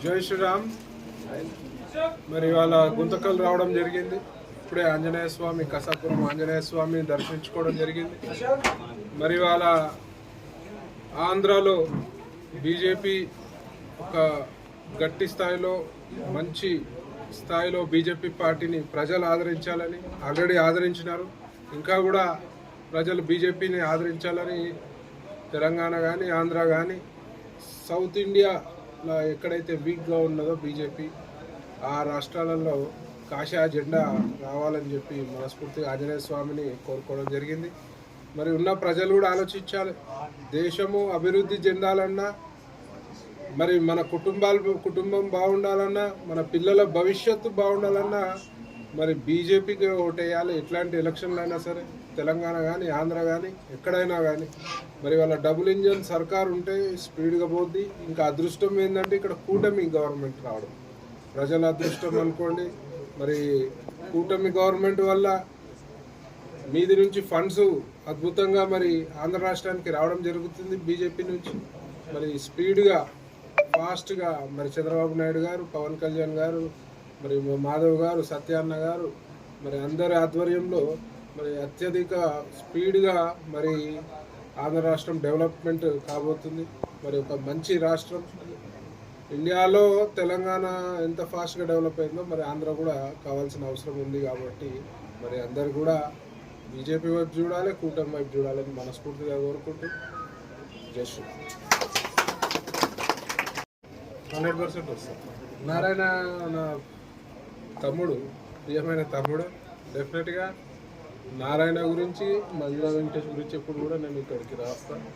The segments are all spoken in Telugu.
జై శ్రీరామ్. మరి ఇవాళ గుంతకల్ రావడం జరిగింది. ఇప్పుడే ఆంజనేయ స్వామి కసాపురం ఆంజనేయ స్వామిని దర్శించుకోవడం జరిగింది. మరి ఇవాళ ఆంధ్రాలో బీజేపీ ఒక గట్టి స్థాయిలో మంచి స్థాయిలో బీజేపీ పార్టీని ప్రజలు ఆదరించాలని ఆల్రెడీ ఆదరించినారు. ఇంకా కూడా ప్రజలు బీజేపీని ఆదరించాలని తెలంగాణ కానీ ఆంధ్ర కానీ సౌత్ ఇండియాలో ఎక్కడైతే వీక్గా ఉన్నదో బీజేపీ ఆ రాష్ట్రాలలో కాషాయ జెండా రావాలని చెప్పి మనస్ఫూర్తిగా ఆంజనేయ స్వామిని కోరుకోవడం జరిగింది. మరి ఉన్న ప్రజలు కూడా ఆలోచించాలి. దేశము అభివృద్ధి చెందాలన్నా, మరి మన కుటుంబం బాగుండాలన్నా, మన పిల్లల భవిష్యత్తు బాగుండాలన్నా మరి బీజేపీకి ఓటేయాలి. ఎట్లాంటి ఎలక్షన్లు అయినా సరే, తెలంగాణ కానీ ఆంధ్ర కానీ ఎక్కడైనా కానీ. మరి వాళ్ళ డబుల్ ఇంజన్ సర్కార్ ఉంటే స్పీడ్గా పోద్ది. ఇంకా అదృష్టం ఏంటంటే ఇక్కడ కూటమి గవర్నమెంట్ రావడం ప్రజల అదృష్టం అనుకోండి. మరి కూటమి గవర్నమెంట్ వల్ల మీది నుంచి ఫండ్స్ అద్భుతంగా మరి ఆంధ్ర రాష్ట్రానికి రావడం జరుగుతుంది బీజేపీ నుంచి. మరి స్పీడ్గా ఫాస్ట్గా మరి చంద్రబాబు నాయుడు గారు, పవన్ కళ్యాణ్ గారు, మరి మాధవ్ గారు, సత్యాన్న గారు, మరి అందరి ఆధ్వర్యంలో మరి అత్యధిక స్పీడ్గా మరి ఆంధ్ర రాష్ట్రం డెవలప్మెంట్ కాబోతుంది. మరి ఒక మంచి రాష్ట్రం. ఇండియాలో తెలంగాణ ఎంత ఫాస్ట్గా డెవలప్ అయిందో మరి ఆంధ్ర కూడా కావాల్సిన అవసరం ఉంది. కాబట్టి మరి అందరు కూడా బీజేపీ వైపు చూడాలి, కూటమి వైపు చూడాలని మనస్ఫూర్తిగా కోరుకుంటూ జై శ్రీ 100% వస్తాం. నారాయణ నా తమ్ముడు, ప్రియమైన తమ్ముడు. డెఫినెట్గా నారాయణ గురించి, మంజుల వెంకటేష్ గురించి ఎప్పుడు కూడా నేను ఇక్కడికి రాస్తాను.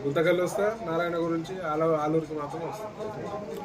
గుంతకల్లు వస్తా, నారాయణ గురించి ఆలూరికి మాత్రం వస్తాను.